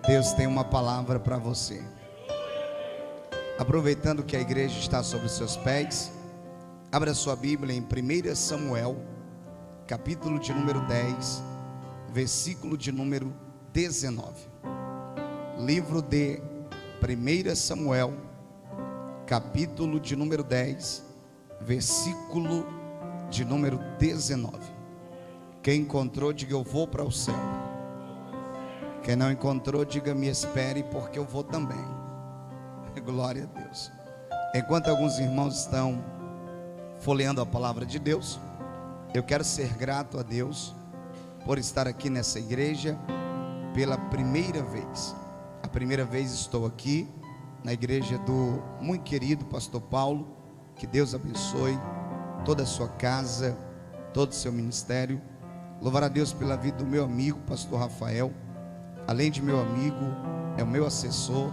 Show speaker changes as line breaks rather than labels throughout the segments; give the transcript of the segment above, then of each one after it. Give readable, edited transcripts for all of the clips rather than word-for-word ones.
Deus tem uma palavra para você. Aproveitando que a igreja está sobre os seus pés, abra sua Bíblia em 1 Samuel, capítulo de número 10, versículo de número 19. Livro de 1 Samuel, capítulo de número 10, versículo de número 19. Quem encontrou, diga: eu vou para o céu. Quem não encontrou, diga: me espere, porque eu vou também. Glória a Deus. Enquanto alguns irmãos estão folheando a palavra de Deus, eu quero ser grato a Deus por estar aqui nessa igreja pela primeira vez. A primeira vez estou aqui na igreja do muito querido pastor Paulo. Que Deus abençoe toda a sua casa, todo o seu ministério. Louvar a Deus pela vida do meu amigo pastor Rafael. Além de meu amigo, é o meu assessor,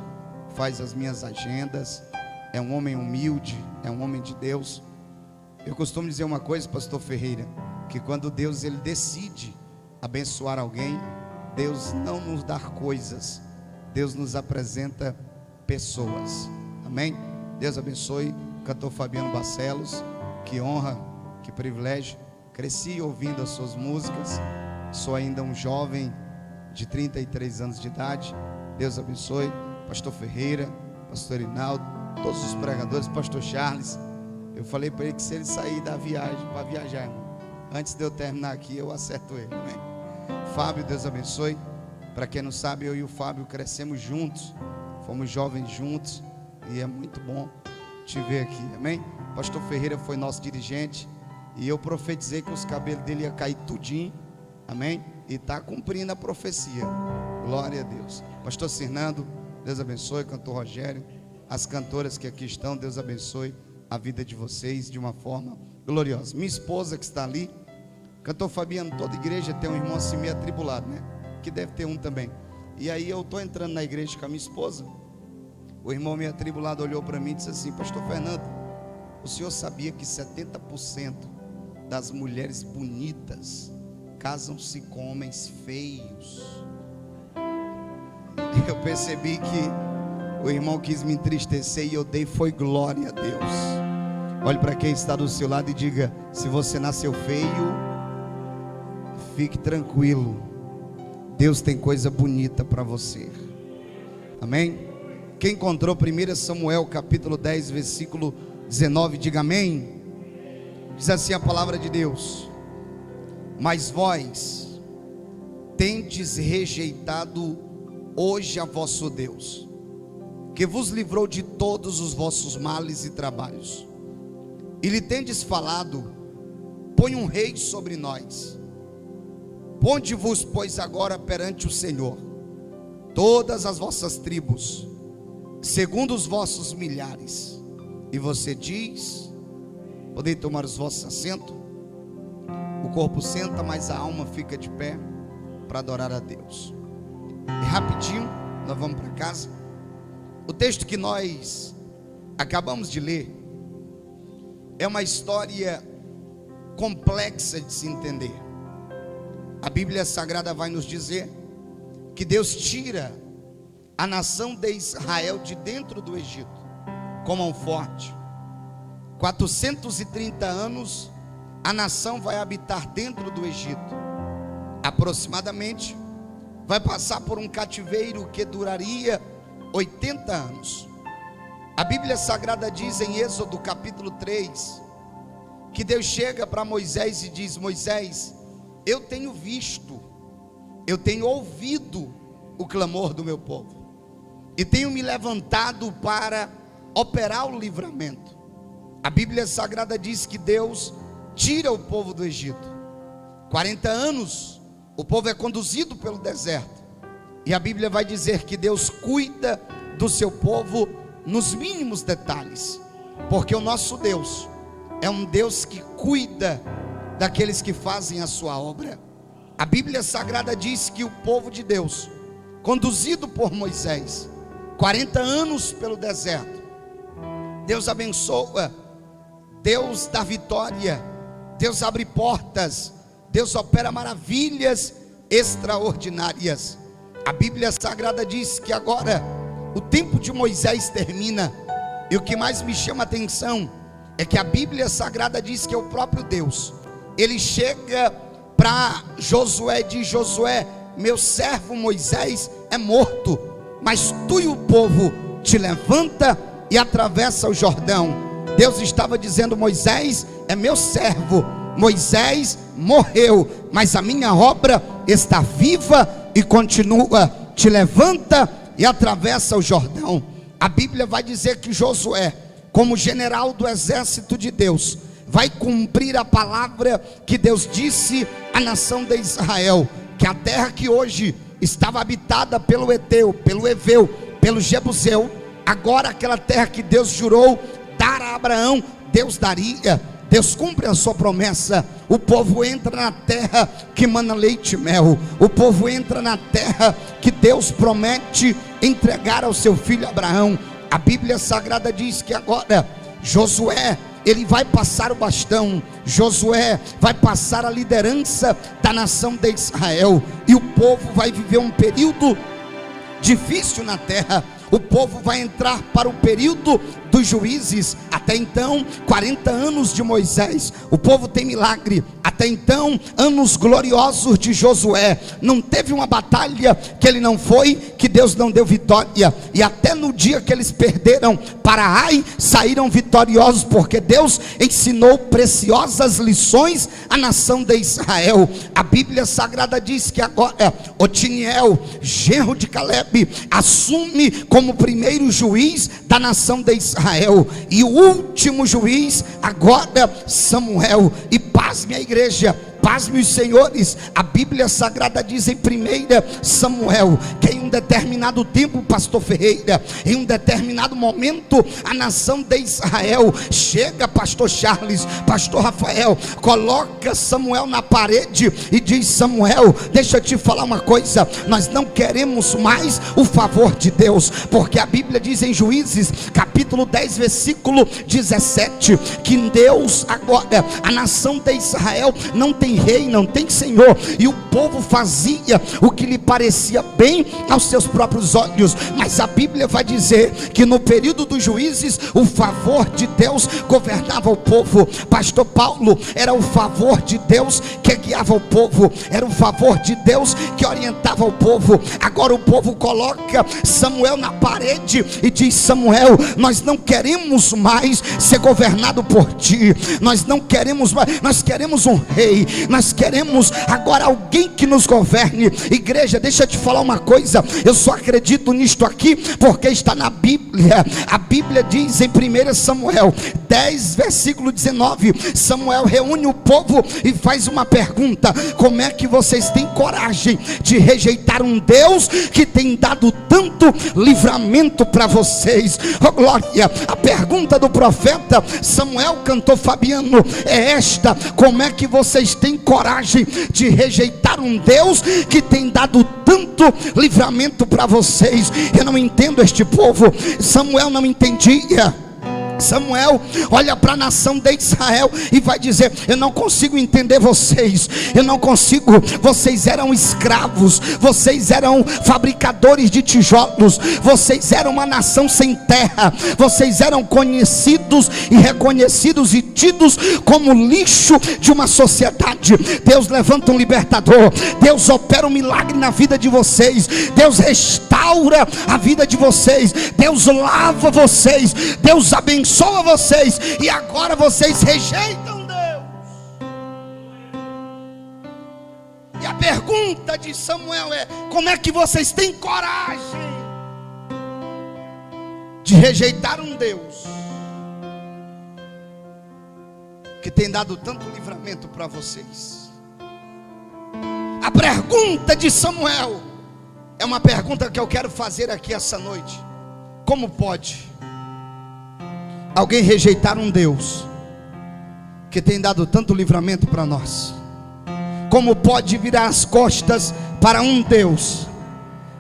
faz as minhas agendas, é um homem humilde, é um homem de Deus. Eu costumo dizer uma coisa, pastor Ferreira, que quando Deus ele decide abençoar alguém, Deus não nos dá coisas, Deus nos apresenta pessoas. Amém? Deus abençoe o cantor Fabiano Barcelos. Que honra, que privilégio. Cresci ouvindo as suas músicas, sou ainda um jovem de 33 anos de idade. Deus abençoe pastor Ferreira, pastor Inaldo, todos os pregadores, pastor Charles. Eu falei para ele que se ele sair da viagem, para viajar, irmão, antes de eu terminar aqui, eu acerto ele. Amém? Fábio, Deus abençoe. Para quem não sabe, eu e o Fábio crescemos juntos, fomos jovens juntos, e é muito bom te ver aqui. Amém? Pastor Ferreira foi nosso dirigente, e eu profetizei que os cabelos dele iam cair tudinho. Amém? E está cumprindo a profecia. Glória a Deus. Pastor Cirnando, Deus abençoe. Cantor Rogério, as cantoras que aqui estão, Deus abençoe a vida de vocês de uma forma gloriosa. Minha esposa que está ali, cantor Fabiano. Toda igreja tem um irmão assim meio atribulado, né? Que deve ter um também. E aí eu estou entrando na igreja com a minha esposa. O irmão meio atribulado olhou para mim e disse assim: pastor Fernando, o senhor sabia que 70% das mulheres bonitas casam-se com homens feios? Eu percebi que o irmão quis me entristecer, e eu dei foi glória a Deus. Olhe para quem está do seu lado e diga: se você nasceu feio, fique tranquilo, Deus tem coisa bonita para você. Amém? Quem encontrou 1 Samuel capítulo 10 versículo 19, diga amém. Diz assim a palavra de Deus: mas vós tendes rejeitado hoje a vosso Deus, que vos livrou de todos os vossos males e trabalhos, e lhe tendes falado: põe um rei sobre nós. Ponde-vos, pois, agora perante o Senhor todas as vossas tribos, segundo os vossos milhares. E você diz: podem tomar os vossos assentos. O corpo senta, mas a alma fica de pé para adorar a Deus. E rapidinho, nós vamos para casa. O texto que nós acabamos de ler é uma história complexa de se entender. A Bíblia Sagrada vai nos dizer que Deus tira a nação de Israel de dentro do Egito com mão forte. 430 anos a nação vai habitar dentro do Egito. Aproximadamente vai passar por um cativeiro que duraria 80 anos. A Bíblia Sagrada diz em Êxodo capítulo 3 que Deus chega para Moisés e diz: Moisés, eu tenho visto, eu tenho ouvido o clamor do meu povo, e tenho me levantado para operar o livramento. A Bíblia Sagrada diz que Deus tira o povo do Egito. 40 anos o povo é conduzido pelo deserto, e a Bíblia vai dizer que Deus cuida do seu povo nos mínimos detalhes, porque o nosso Deus é um Deus que cuida daqueles que fazem a sua obra. A Bíblia Sagrada diz que o povo de Deus, conduzido por Moisés, 40 anos pelo deserto, Deus abençoa, Deus dá vitória, Deus abre portas, Deus opera maravilhas extraordinárias. A Bíblia Sagrada diz que agora o tempo de Moisés termina. E o que mais me chama a atenção é que a Bíblia Sagrada diz que é o próprio Deus. Ele chega para Josué e diz: Josué, meu servo Moisés é morto, mas tu e o povo te levanta e atravessa o Jordão. Deus estava dizendo: Moisés é meu servo, Moisés morreu, mas a minha obra está viva e continua. Te levanta e atravessa o Jordão. A Bíblia vai dizer que Josué, como general do exército de Deus, vai cumprir a palavra que Deus disse à nação de Israel, que a terra que hoje estava habitada pelo Eteu, pelo Eveu, pelo Jebuseu, agora aquela terra que Deus jurou dar a Abraão, Deus daria. Deus cumpre a sua promessa. O povo entra na terra que mana leite e mel. O povo entra na terra que Deus promete entregar ao seu filho Abraão. A Bíblia Sagrada diz que agora Josué, ele vai passar o bastão. Josué vai passar a liderança da nação de Israel, e o povo vai viver um período difícil na terra. O povo vai entrar para o período dos juízes. Até então, 40 anos de Moisés, o povo tem milagre. Até então, anos gloriosos de Josué. Não teve uma batalha que ele não foi, que Deus não deu vitória. E até no dia que eles perderam para Ai, saíram vitoriosos, porque Deus ensinou preciosas lições à nação de Israel. A Bíblia Sagrada diz que agora Otiniel, genro de Caleb, assume como primeiro juiz da nação de Israel, e o último juiz agora Samuel. E pasme a igreja, pasme os senhores, a Bíblia Sagrada diz em 1 Samuel que em um determinado tempo, pastor Ferreira, em um determinado momento, a nação de Israel chega, pastor Charles, pastor Rafael, coloca Samuel na parede e diz: Samuel, deixa eu te falar uma coisa, nós não queremos mais o favor de Deus, porque a Bíblia diz em Juízes capítulo 10 versículo 17 que Deus agora, a nação de Israel não tem rei, não tem senhor, e o povo fazia o que lhe parecia bem aos seus próprios olhos. Mas a Bíblia vai dizer que no período dos juízes, o favor de Deus governava o povo. Pastor Paulo, era o favor de Deus que guiava o povo, era o favor de Deus que orientava o povo. Agora o povo coloca Samuel na parede e diz: Samuel, nós não queremos mais ser governado por ti, nós não queremos mais, nós queremos um rei, nós queremos agora alguém que nos governe. Igreja, deixa eu te falar uma coisa, eu só acredito nisto aqui porque está na Bíblia. A Bíblia diz em 1 Samuel 10 versículo 19, Samuel reúne o povo e faz uma pergunta: como é que vocês têm coragem de rejeitar um Deus que tem dado tanto livramento para vocês? Oh glória! A pergunta do profeta Samuel, cantor Fabiano, é esta: como é que vocês têm coragem de rejeitar um Deus que tem dado tanto livramento para vocês? Eu não entendo este povo. Samuel não entendia. Samuel olha para a nação de Israel e vai dizer: eu não consigo entender vocês, eu não consigo, vocês eram escravos, vocês eram fabricadores de tijolos, vocês eram uma nação sem terra, vocês eram conhecidos e reconhecidos e tidos como lixo de uma sociedade. Deus levanta um libertador, Deus opera um milagre na vida de vocês, Deus restaura a vida de vocês, Deus lava vocês, Deus abençoa vocês, e agora vocês rejeitam Deus. E a pergunta de Samuel é: como é que vocês têm coragem de rejeitar um Deus que tem dado tanto livramento para vocês? A pergunta de Samuel é uma pergunta que eu quero fazer aqui essa noite: como pode alguém rejeitar um Deus que tem dado tanto livramento para nós? Como pode virar as costas para um Deus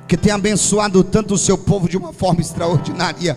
que tem abençoado tanto o seu povo de uma forma extraordinária?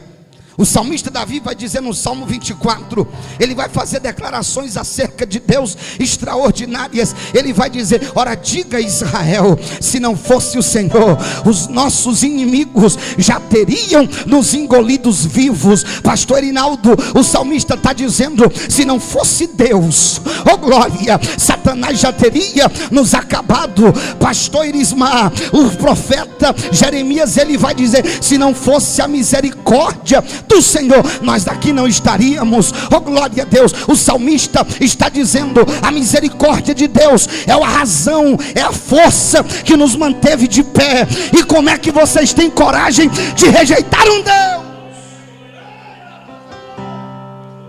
O salmista Davi vai dizer no Salmo 24, ele vai fazer declarações acerca acerca de Deus extraordinárias. Ele vai dizer: ora, diga a Israel, se não fosse o Senhor, os nossos inimigos já teriam nos engolidos vivos. Pastor Erinaldo, o salmista está dizendo: se não fosse Deus, oh glória, Satanás já teria nos acabado. Pastor Irismar, o profeta Jeremias, ele vai dizer: se não fosse a misericórdia do Senhor, nós daqui não estaríamos. Oh glória a Deus, o salmista está dizendo: a misericórdia de Deus é a razão, é a força que nos manteve de pé. E como é que vocês têm coragem de rejeitar um Deus?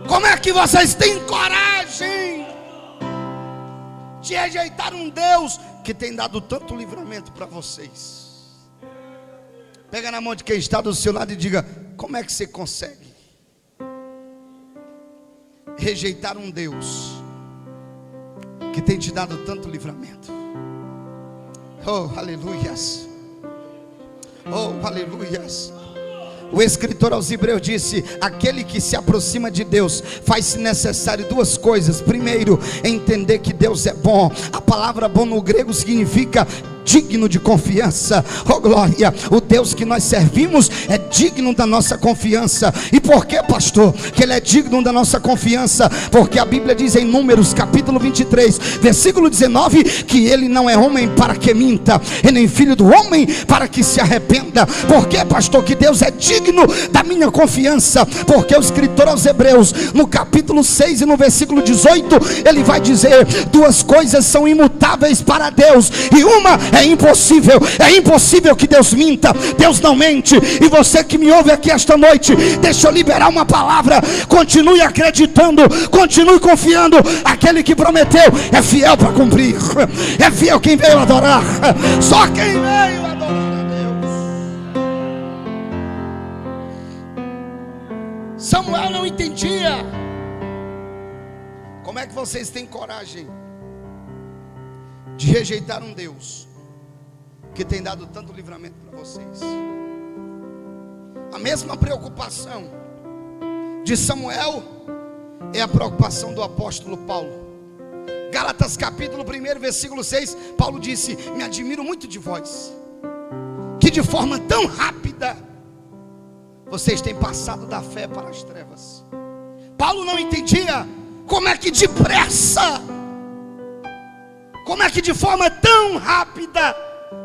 Como é que vocês têm coragem de rejeitar um Deus que tem dado tanto livramento para vocês? Pega na mão de quem está do seu lado e diga: como é que você consegue rejeitar um Deus que tem te dado tanto livramento? Oh, aleluias. Oh, aleluias. O escritor aos Hebreus disse: aquele que se aproxima de Deus faz-se necessário duas coisas. Primeiro, entender que Deus é bom. A palavra bom no grego significa digno de confiança. Oh glória, o Deus que nós servimos é digno da nossa confiança. E por que, pastor, que ele é digno da nossa confiança? Porque a Bíblia diz em Números capítulo 23 versículo 19, que ele não é homem para que minta, e nem filho do homem para que se arrependa. Por que, pastor, que Deus é digno da minha confiança? Porque o escritor aos Hebreus, no capítulo 6 e no versículo 18, ele vai dizer: duas coisas são imutáveis para Deus, e uma é impossível que Deus minta. Deus não mente. E você que me ouve aqui esta noite, deixa eu liberar uma palavra: continue acreditando, continue confiando. Aquele que prometeu é fiel para cumprir. É fiel quem veio adorar. Só quem veio adorar a Deus. Samuel não entendia. Como é que vocês têm coragem de rejeitar um Deus que tem dado tanto livramento para vocês? A mesma preocupação de Samuel é a preocupação do apóstolo Paulo. Gálatas capítulo 1 versículo 6, Paulo disse: me admiro muito de vós, que de forma tão rápida vocês têm passado da fé para as trevas. Paulo não entendia como é que depressa, como é que de forma tão rápida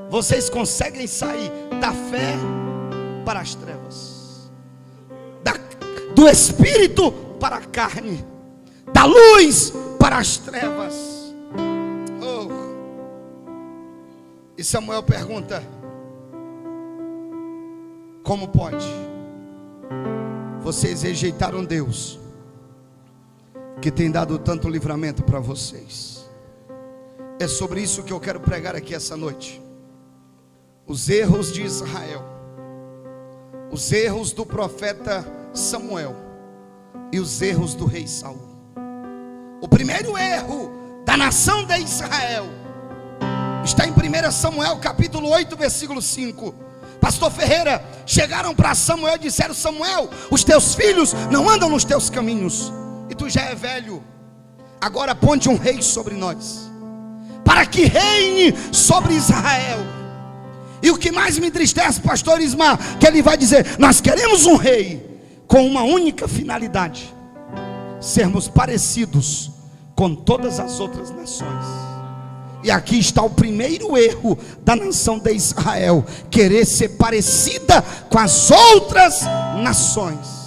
vocês conseguem sair da fé para as trevas, do espírito para a carne, da luz para as trevas. Oh. E Samuel pergunta: como pode? Vocês rejeitaram Deus que tem dado tanto livramento para vocês. É sobre isso que eu quero pregar aqui essa noite. Os erros de Israel, os erros do profeta Samuel e os erros do rei Saul. O primeiro erro da nação de Israel está em 1 Samuel capítulo 8 versículo 5. Pastor Ferreira, chegaram para Samuel e disseram: Samuel, os teus filhos não andam nos teus caminhos, e tu já é velho. Agora ponte um rei sobre nós, para que reine sobre Israel. E o que mais me entristece, pastor Ismar, que ele vai dizer: nós queremos um rei com uma única finalidade: sermos parecidos com todas as outras nações. E aqui está o primeiro erro da nação de Israel: querer ser parecida com as outras nações.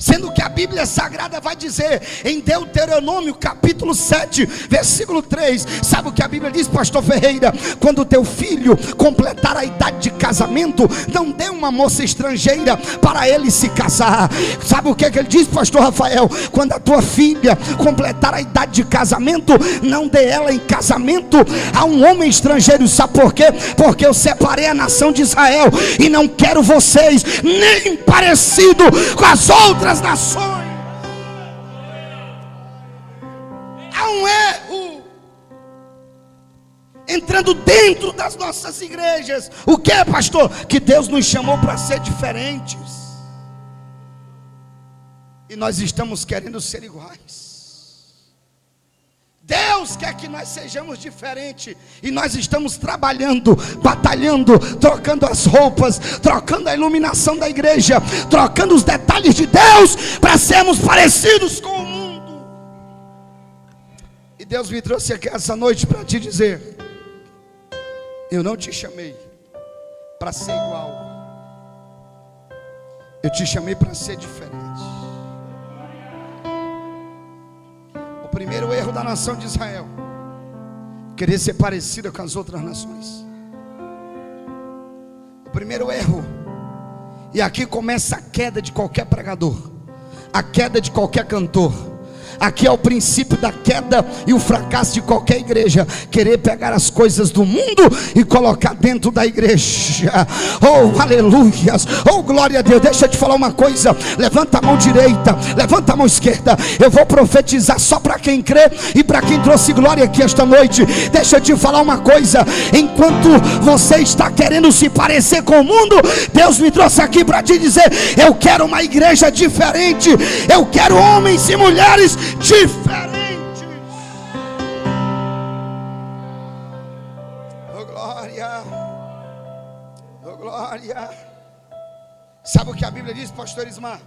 Sendo que a Bíblia Sagrada vai dizer em Deuteronômio capítulo 7 versículo 3, sabe o que a Bíblia diz, pastor Ferreira? Quando teu filho completar a idade de casamento, não dê uma moça estrangeira para ele se casar. Sabe o que ele diz, pastor Rafael? Quando a tua filha completar a idade de casamento, não dê ela em casamento a um homem estrangeiro. Sabe por quê? Porque eu separei a nação de Israel e não quero vocês nem parecido com as outras nações. Há um erro entrando dentro das nossas igrejas. O que é, pastor? Que Deus nos chamou para ser diferentes. e nós estamos querendo ser iguais. Deus quer que nós sejamos diferentes, e nós estamos trabalhando, batalhando, trocando as roupas, trocando a iluminação da igreja, trocando os detalhes de Deus, para sermos parecidos com o mundo. E Deus me trouxe aqui essa noite para te dizer: eu não te chamei para ser igual, eu te chamei para ser diferente. O primeiro erro da nação de Israel: querer ser parecida com as outras nações. O primeiro erro, e aqui começa a queda de qualquer pregador, a queda de qualquer cantor. Aqui é o princípio da queda e o fracasso de qualquer igreja: querer pegar as coisas do mundo e colocar dentro da igreja. Oh, aleluias, oh, glória a Deus. Deixa eu te falar uma coisa: levanta a mão direita, levanta a mão esquerda. Eu vou profetizar só para quem crê e para quem trouxe glória aqui esta noite. Deixa eu te falar uma coisa: enquanto você está querendo se parecer com o mundo, Deus me trouxe aqui para te dizer: eu quero uma igreja diferente, eu quero homens e mulheres diferentes. Oh glória, oh glória. Sabe o que a Bíblia diz, pastor Ismar?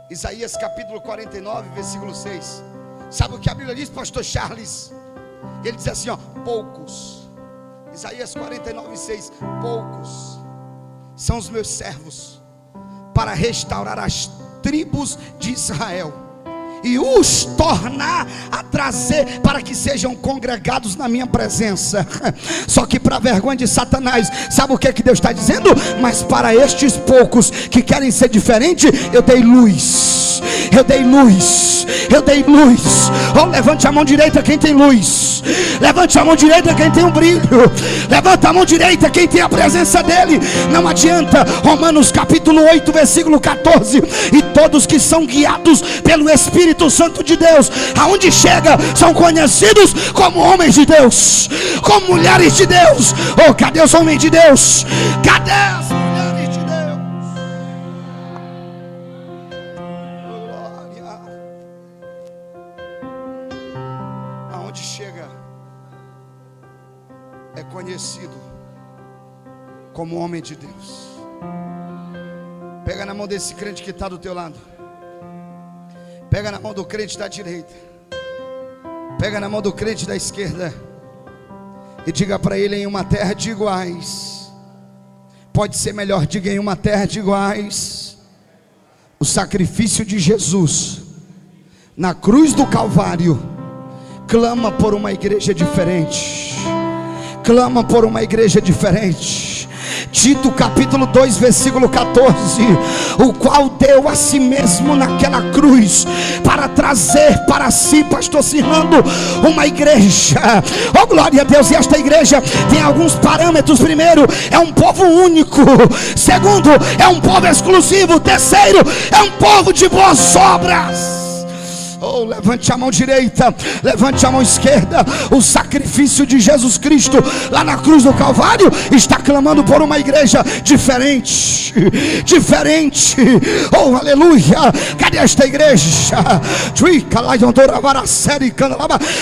Isaías capítulo 49, versículo 6. Sabe o que a Bíblia diz, pastor Charles? Ele diz assim, ó: poucos. Isaías 49, 6. Poucos são os meus servos para restaurar as tribos de Israel e os tornar a trazer para que sejam congregados na minha presença. Só que para vergonha de Satanás, sabe o que é que Deus está dizendo? Mas para estes poucos que querem ser diferente, eu dei luz, eu dei luz, eu dei luz. Oh, levante a mão direita quem tem luz, levante a mão direita quem tem um brilho, levanta a mão direita quem tem a presença dele. Não adianta. Romanos capítulo 8, versículo 14: e todos que são guiados pelo Espírito Santo de Deus, aonde chega, são conhecidos como homens de Deus, como mulheres de Deus. Oh, cadê os homens de Deus? Cadê as mulheres de Deus? Oh, glória. Aonde chega, é conhecido como homem de Deus. Pega na mão desse crente que está do teu lado, pega na mão do crente da direita, pega na mão do crente da esquerda e diga para ele: em uma terra de iguais, pode ser melhor, diga: em uma terra de iguais, o sacrifício de Jesus na cruz do Calvário clama por uma igreja diferente, clama por uma igreja diferente. Tito capítulo 2, versículo 14: o qual deu a si mesmo naquela cruz para trazer para si, pastor Cirlando, uma igreja. Oh glória a Deus. E esta igreja tem alguns parâmetros. Primeiro, é um povo único. Segundo, é um povo exclusivo. Terceiro, é um povo de boas obras. Oh, levante a mão direita, levante a mão esquerda. O sacrifício de Jesus Cristo lá na cruz do Calvário está clamando por uma igreja diferente, diferente. Oh, aleluia. Cadê esta igreja?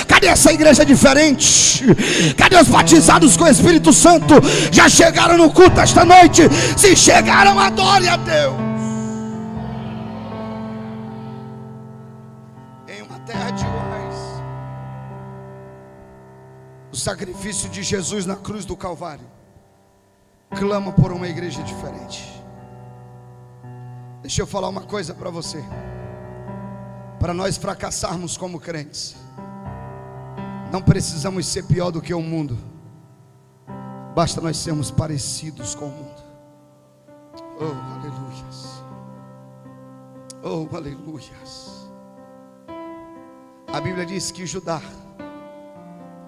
Cadê essa igreja diferente? Cadê os batizados com o Espírito Santo? Já chegaram no culto esta noite? Se chegaram, adore a Deus. Terra de iguais, o sacrifício de Jesus na cruz do Calvário clama por uma igreja diferente. Deixa eu falar uma coisa para você: para nós fracassarmos como crentes, não precisamos ser pior do que o mundo, basta nós sermos parecidos com o mundo. Oh, aleluias, oh, aleluias. A Bíblia diz que Judá,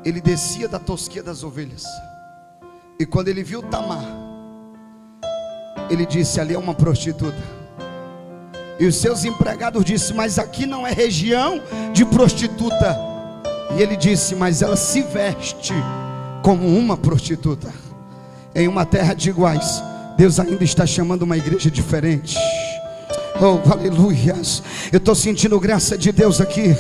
ele descia da tosquia das ovelhas, e quando ele viu Tamar, ele disse: ali é uma prostituta. E os seus empregados disseram: mas aqui não é região de prostituta. E ele disse: mas ela se veste como uma prostituta. Em uma terra de iguais, Deus ainda está chamando uma igreja diferente. Oh, aleluias. Eu estou sentindo graça de Deus aqui.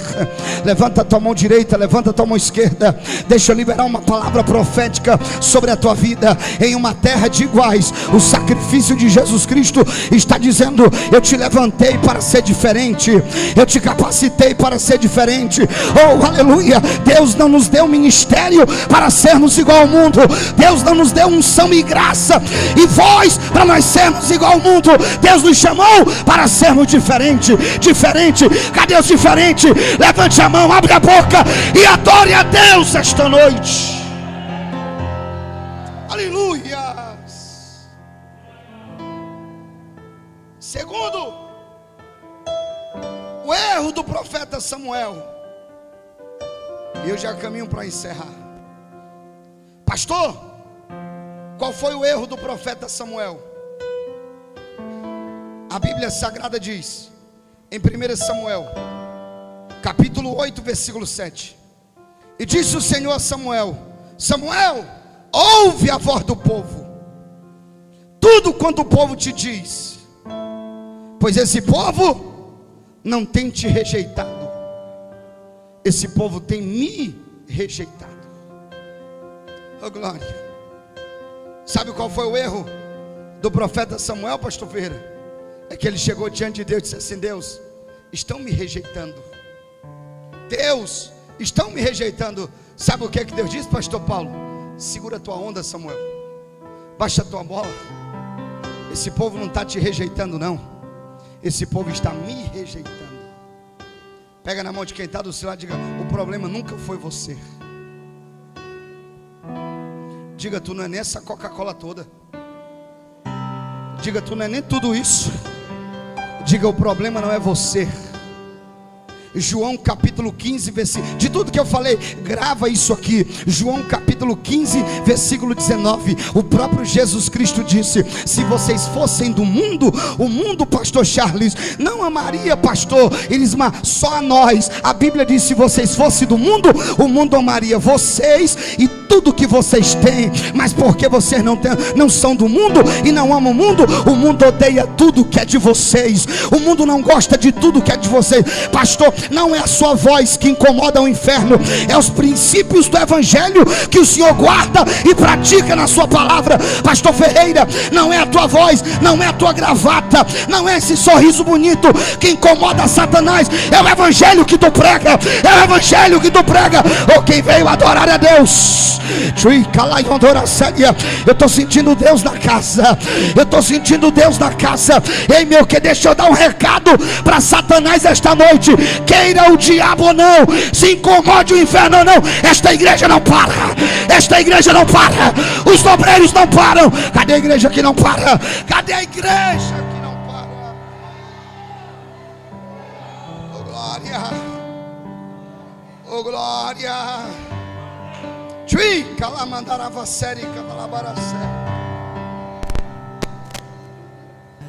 Levanta a tua mão direita, levanta a tua mão esquerda. Deixa eu liberar uma palavra profética sobre a tua vida. Em uma terra de iguais, o sacrifício de Jesus Cristo está dizendo: eu te levantei para ser diferente, eu te capacitei para ser diferente. Oh, aleluia. Deus não nos deu ministério para sermos igual ao mundo. Deus não nos deu unção e graça e voz para nós sermos igual ao mundo. Deus nos chamou para sermos diferente. Cadê os diferentes? Levante a mão, abre a boca e adore a Deus esta noite. Aleluia. Segundo, o erro do profeta Samuel. E eu já caminho para encerrar. Pastor, qual foi o erro do profeta Samuel? A Bíblia Sagrada diz, em 1 Samuel, capítulo 8, versículo 7. E disse o Senhor a Samuel: Samuel, ouve a voz do povo, tudo quanto o povo te diz, pois esse povo não tem te rejeitado, esse povo tem me rejeitado. Oh glória. Sabe qual foi o erro do profeta Samuel, pastor Ferreira? É que ele chegou diante de Deus e disse assim: Deus, estão me rejeitando. Deus, estão me rejeitando. Sabe o que é que Deus disse, pastor Paulo? Segura a tua onda, Samuel. Baixa a tua bola. Esse povo não está te rejeitando, não. Esse povo está me rejeitando. Pega na mão de quem está do seu lado e diga: o problema nunca foi você. Diga: tu não é nem essa Coca-Cola toda. Diga: tu não é nem tudo isso. Diga: o problema não é você. João capítulo 15, versículo, de tudo que eu falei, grava isso aqui. João capítulo 15, versículo 19. O próprio Jesus Cristo disse: se vocês fossem do mundo, o mundo, pastor Charles, não amaria, pastor Elismar, só a nós. A Bíblia diz: se vocês fossem do mundo, o mundo amaria vocês e tudo que vocês têm. Mas porque vocês não são do mundo e não amam o mundo odeia tudo que é de vocês. O mundo não gosta de tudo que é de vocês. Pastor, não é a sua voz que incomoda o inferno, é os princípios do evangelho que o Senhor guarda e pratica na sua palavra. Pastor Ferreira, não é a tua voz, não é a tua gravata, não é esse sorriso bonito que incomoda Satanás. É o evangelho que tu prega, é o evangelho que tu prega. Ou quem veio adorar a Deus. Eu estou sentindo Deus na casa. Eu estou sentindo Deus na casa. Ei meu, que deixa eu dar um recado para Satanás esta noite. Queira o diabo ou não, se incomode o inferno ou não, esta igreja não para. Esta igreja não para. Os obreiros não param. Cadê a igreja que não para? Cadê a igreja que não para? Oh glória. Oh glória. Chui, calamandarava série, camalabaracé.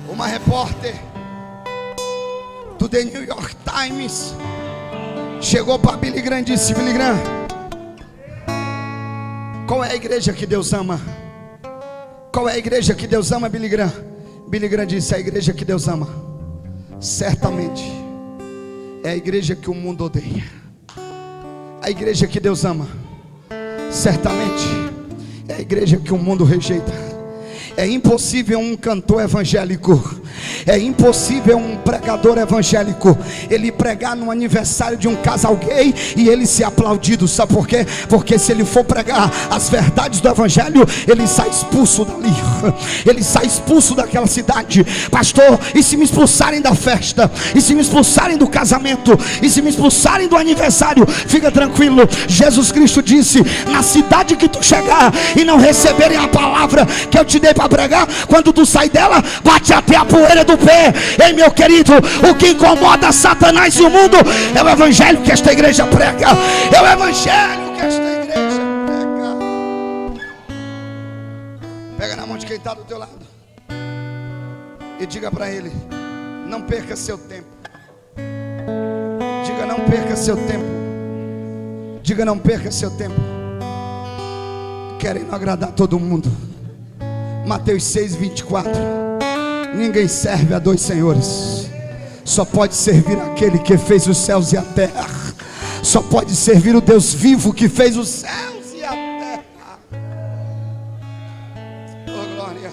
Uma repórter do The New York Times chegou para Billy Graham e disse: Billy Graham, qual é a igreja que Deus ama? Qual é a igreja que Deus ama, Billy Graham? Billy Graham disse: a igreja que Deus ama certamente é a igreja que o mundo odeia. A igreja que Deus ama certamente é a igreja que o mundo rejeita. É impossível um cantor evangélico, é impossível um pregador evangélico ele pregar no aniversário de um casal gay e ele ser aplaudido. Sabe por quê? Porque se ele for pregar as verdades do evangelho, ele sai expulso dali, ele sai expulso daquela cidade. Pastor, e se me expulsarem da festa? E se me expulsarem do casamento? E se me expulsarem do aniversário? Fica tranquilo, Jesus Cristo disse: na cidade que tu chegar e não receberem a palavra que eu te dei para pregar, quando tu sai dela, bate até a poeira do pé. Ei meu querido, o que incomoda Satanás e o mundo é o evangelho que esta igreja prega. É o evangelho que esta igreja prega. Pega na mão de quem está do teu lado e diga para ele: não perca seu tempo. Diga: não perca seu tempo. Diga: não perca seu tempo querendo agradar todo mundo. Mateus 6:24. Ninguém serve a dois senhores. Só pode servir aquele que fez os céus e a terra. Só pode servir o Deus vivo que fez os céus e a terra. Oh glória.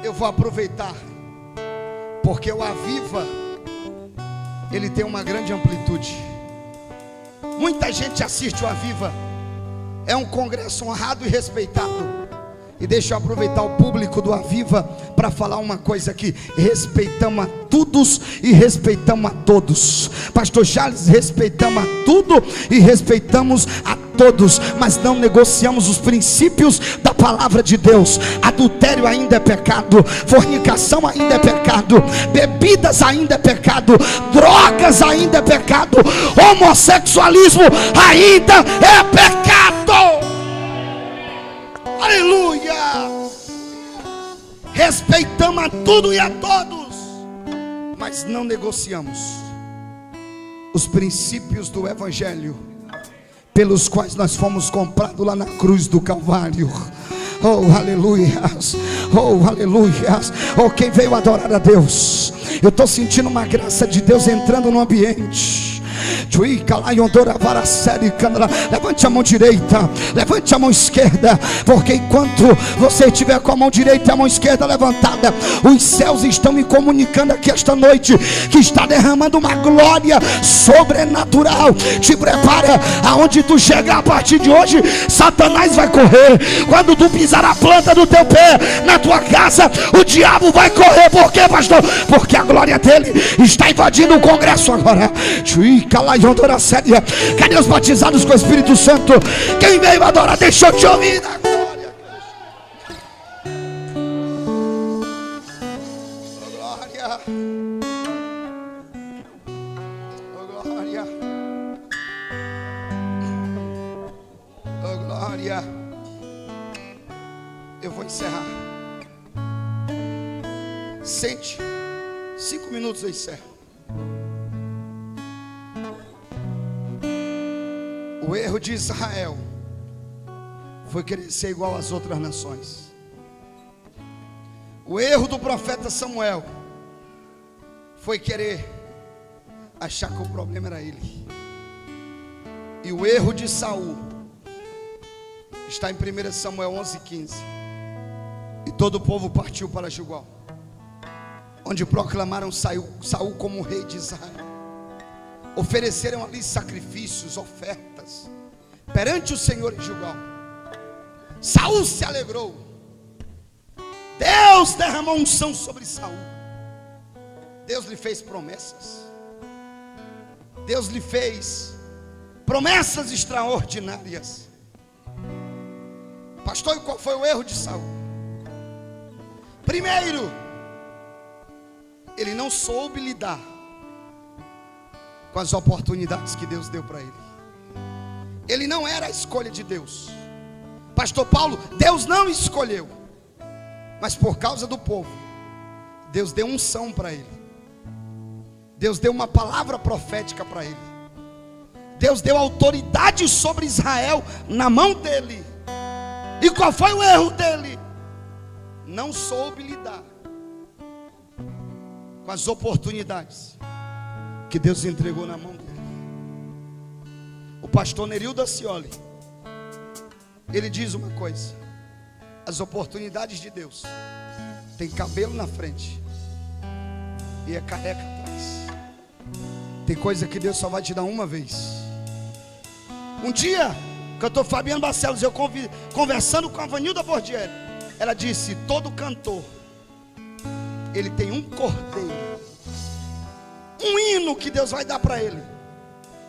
Eu vou aproveitar, porque o Aviva, ele tem uma grande amplitude. Muita gente assiste o Aviva. É um congresso honrado e respeitado. E deixa eu aproveitar o público do Aviva para falar uma coisa aqui. Respeitamos a todos e respeitamos a todos. Pastor Charles, respeitamos a tudo e respeitamos a todos, mas não negociamos os princípios da palavra de Deus. Adultério ainda é pecado, fornicação ainda é pecado, bebidas ainda é pecado, drogas ainda é pecado, homossexualismo ainda é pecado. Aleluia! Respeitamos a tudo e a todos, mas não negociamos os princípios do Evangelho, pelos quais nós fomos comprados lá na cruz do Calvário. Oh, aleluias. Oh, aleluias. Oh, quem veio adorar a Deus, eu estou sentindo uma graça de Deus entrando no ambiente. Levante a mão direita, levante a mão esquerda, porque enquanto você estiver com a mão direita e a mão esquerda levantada, os céus estão me comunicando aqui esta noite que está derramando uma glória sobrenatural. Te prepara, aonde tu chegar a partir de hoje, Satanás vai correr. Quando tu pisar a planta do teu pé na tua casa, o diabo vai correr. Por quê, pastor? Porque a glória dele está invadindo o congresso agora. Cadê os batizados com o Espírito Santo? Quem veio adorar, deixa eu te ouvir na glória. Oh glória. Oh glória. Eu vou encerrar. Sente. 5 minutos eu encerro. O erro de Israel foi querer ser igual às outras nações. O erro do profeta Samuel foi querer achar que o problema era ele. E o erro de Saul está em 1 Samuel 11:15. E todo o povo partiu para Gilgal, onde proclamaram Saul como rei de Israel. Ofereceram ali sacrifícios, ofertas perante o Senhor em Gilgal. Saul se alegrou. Deus derramou unção sobre Saul. Deus lhe fez promessas. Deus lhe fez promessas extraordinárias. Pastor, e qual foi o erro de Saul? Primeiro, ele não soube lidar com as oportunidades que Deus deu para ele. Ele não era a escolha de Deus. Pastor Paulo, Deus não escolheu, mas por causa do povo, Deus deu unção para ele. Deus deu uma palavra profética para ele. Deus deu autoridade sobre Israel na mão dele. E qual foi o erro dele? Não soube lidar com as oportunidades que Deus entregou na mão dele. O pastor Nerildo Acioli, ele diz uma coisa: as oportunidades de Deus tem cabelo na frente e é careca atrás. Tem coisa que Deus só vai te dar uma vez. Um dia, cantor Fabiano Barcelos, eu conversando com a Vanilda Bordieri, ela disse: todo cantor, ele tem um cordeiro, um hino que Deus vai dar para ele.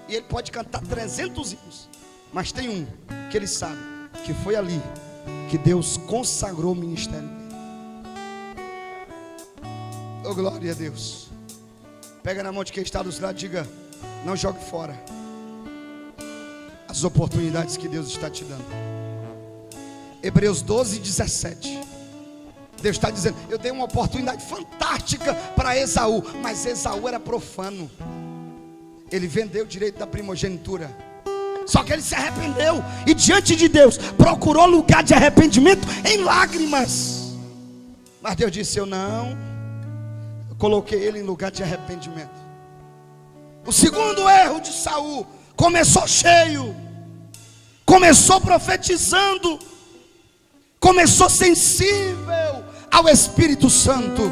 E ele pode cantar 300 hinos, mas tem um que ele sabe que foi ali que Deus consagrou o ministério dele. Oh glória a Deus. Pega na mão de quem está do lado e diga: não jogue fora as oportunidades que Deus está te dando. Hebreus 12:17. Deus está dizendo: eu dei uma oportunidade fantástica para Esaú, mas Esaú era profano. Ele vendeu o direito da primogenitura. Só que ele se arrependeu e diante de Deus procurou lugar de arrependimento em lágrimas. Mas Deus disse: eu coloquei ele em lugar de arrependimento. O segundo erro de Saul: começou cheio, começou profetizando, começou sensível ao Espírito Santo.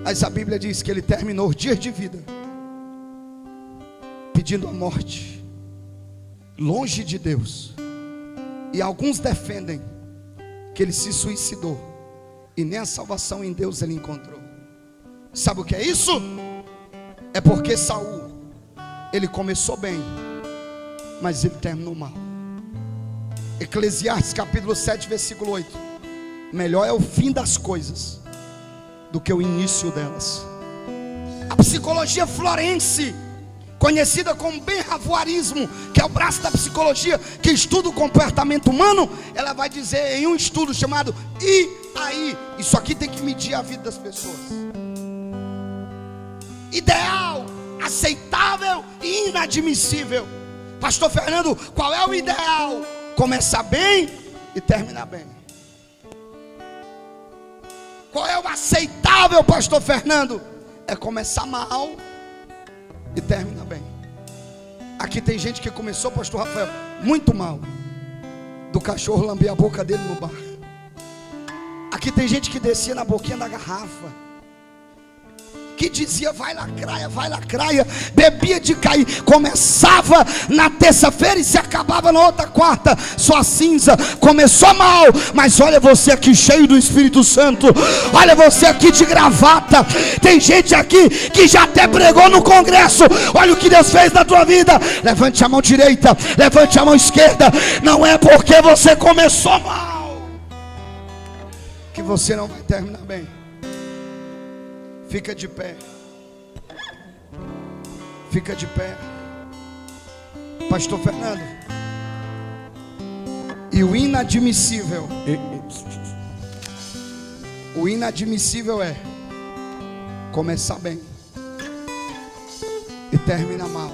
Mas a Bíblia diz que ele terminou os dias de vida pedindo a morte, longe de Deus. E alguns defendem que ele se suicidou e nem a salvação em Deus ele encontrou. Sabe o que é isso? É porque Saul, ele começou bem, mas ele terminou mal. Eclesiastes capítulo 7 versículo 8: melhor é o fim das coisas do que o início delas. A psicologia florense, conhecida como behaviorismo, que é o braço da psicologia que estuda o comportamento humano, ela vai dizer em um estudo chamado E aí, isso aqui tem que medir a vida das pessoas. Ideal, aceitável e inadmissível. Pastor Fernando, qual é o ideal? Começar bem e terminar bem. Qual é o aceitável, Pastor Fernando? É começar mal e termina bem. Aqui tem gente que começou, Pastor Rafael, muito mal, do cachorro lamber a boca dele no bar. Aqui tem gente que descia na boquinha da garrafa, que dizia vai lacraia, bebia de cair, começava na terça-feira e se acabava na outra quarta, só cinza. Começou mal, mas olha você aqui cheio do Espírito Santo, olha você aqui de gravata. Tem gente aqui que já até pregou no congresso. Olha o que Deus fez na tua vida. Levante a mão direita, levante a mão esquerda. Não é porque você começou mal que você não vai terminar bem. Fica de pé. Fica de pé. Pastor Fernando. E o inadmissível. O inadmissível é começar bem e terminar mal.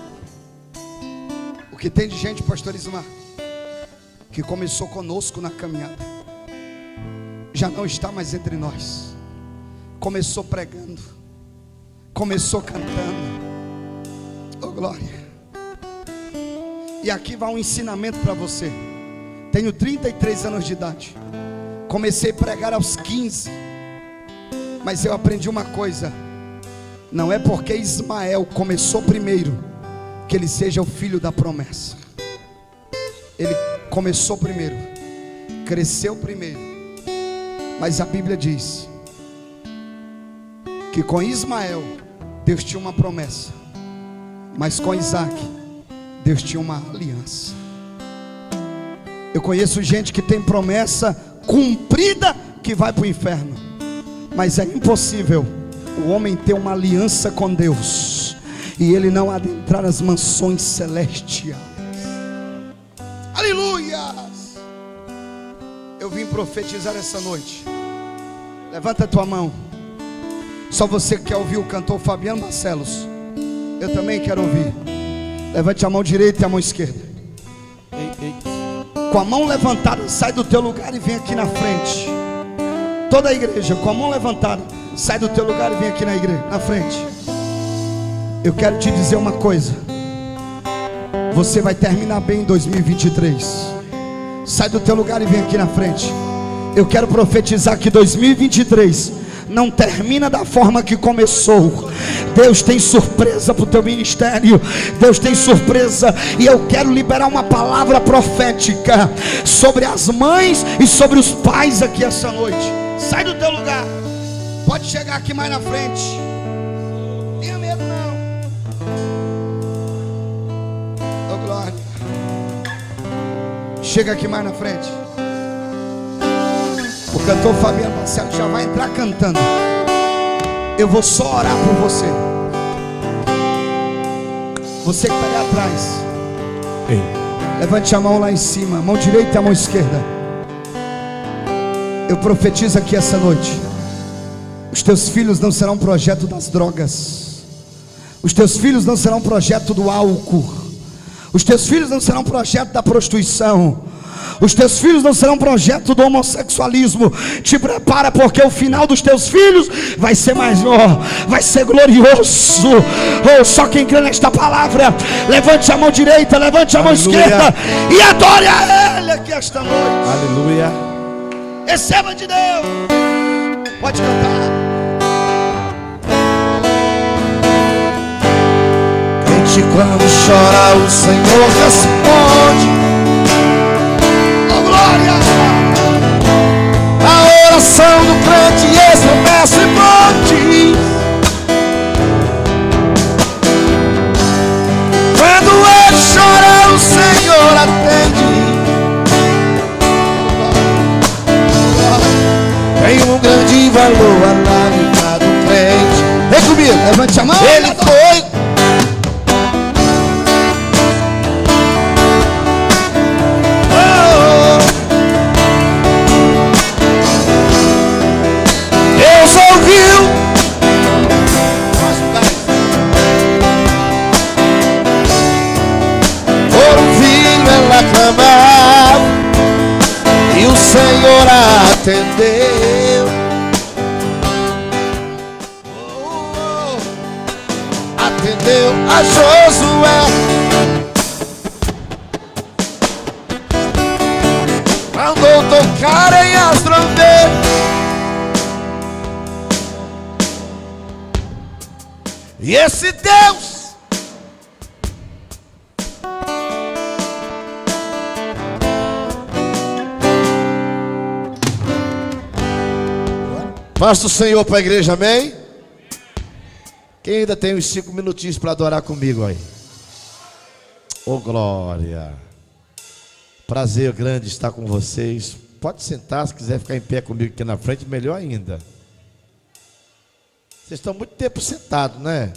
O que tem de gente, pastor Ismar, que começou conosco na caminhada, já não está mais entre nós. Começou pregando, começou cantando. Oh glória. E aqui vai um ensinamento para você. Tenho 33 anos de idade. Comecei a pregar aos 15. Mas eu aprendi uma coisa: não é porque Ismael começou primeiro que ele seja o filho da promessa. Ele começou primeiro, cresceu primeiro. Mas a Bíblia diz que com Ismael Deus tinha uma promessa, mas com Isaac Deus tinha uma aliança. Eu conheço gente que tem promessa cumprida que vai para o inferno, mas é impossível o homem ter uma aliança com Deus e ele não adentrar as mansões celestiais. Aleluias! Eu vim profetizar essa noite. Levanta a tua mão. Só você que quer ouvir o cantor Fabiano Barcelos. Eu também quero ouvir. Levante a mão direita e a mão esquerda. Com a mão levantada, sai do teu lugar e vem aqui na frente. Toda a igreja, com a mão levantada, sai do teu lugar e vem aqui na igreja, na frente. Eu quero te dizer uma coisa: você vai terminar bem em 2023. Sai do teu lugar e vem aqui na frente. Eu quero profetizar que 2023 não termina da forma que começou. Deus tem surpresa para o teu ministério. Deus tem surpresa. E eu quero liberar uma palavra profética sobre as mães e sobre os pais aqui essa noite. Sai do teu lugar. Pode chegar aqui mais na frente. Não tenha medo não. Oh glória. Chega aqui mais na frente. O cantor Fabiano Barcelos já vai entrar cantando. Eu vou só orar por você. Você que está ali atrás. Ei. Levante a mão lá em cima, mão direita e a mão esquerda. Eu profetizo aqui essa noite: os teus filhos não serão projeto das drogas. Os teus filhos não serão projeto do álcool. Os teus filhos não serão projeto da prostituição. Os teus filhos não serão projeto do homossexualismo. Te prepara, porque o final dos teus filhos vai ser maior, vai ser glorioso. Oh, só quem crê nesta palavra, levante a mão direita, levante a mão esquerda e adore a Ele aqui esta noite.
Aleluia.
Receba de Deus. Pode cantar.
Crente, quando chora, o Senhor responde.
Oh, glória!
A oração do crente estremece montes. Quando ele chora, o Senhor atende. Tem um grande valor a lágrima do crente.
Vem comigo, levante a mão.
Ele foi. Deus ouviu. Por um filho ela clamava e o Senhor a atendeu. Atendeu a Josué. Mandou tocarem as trombetas. E esse Deus paz do Senhor para a igreja, amém? Quem ainda tem uns 5 minutinhos para adorar comigo aí? Oh, glória! Prazer grande estar com vocês. Pode sentar, se quiser ficar em pé comigo aqui na frente, melhor ainda. Vocês estão muito tempo sentados, né?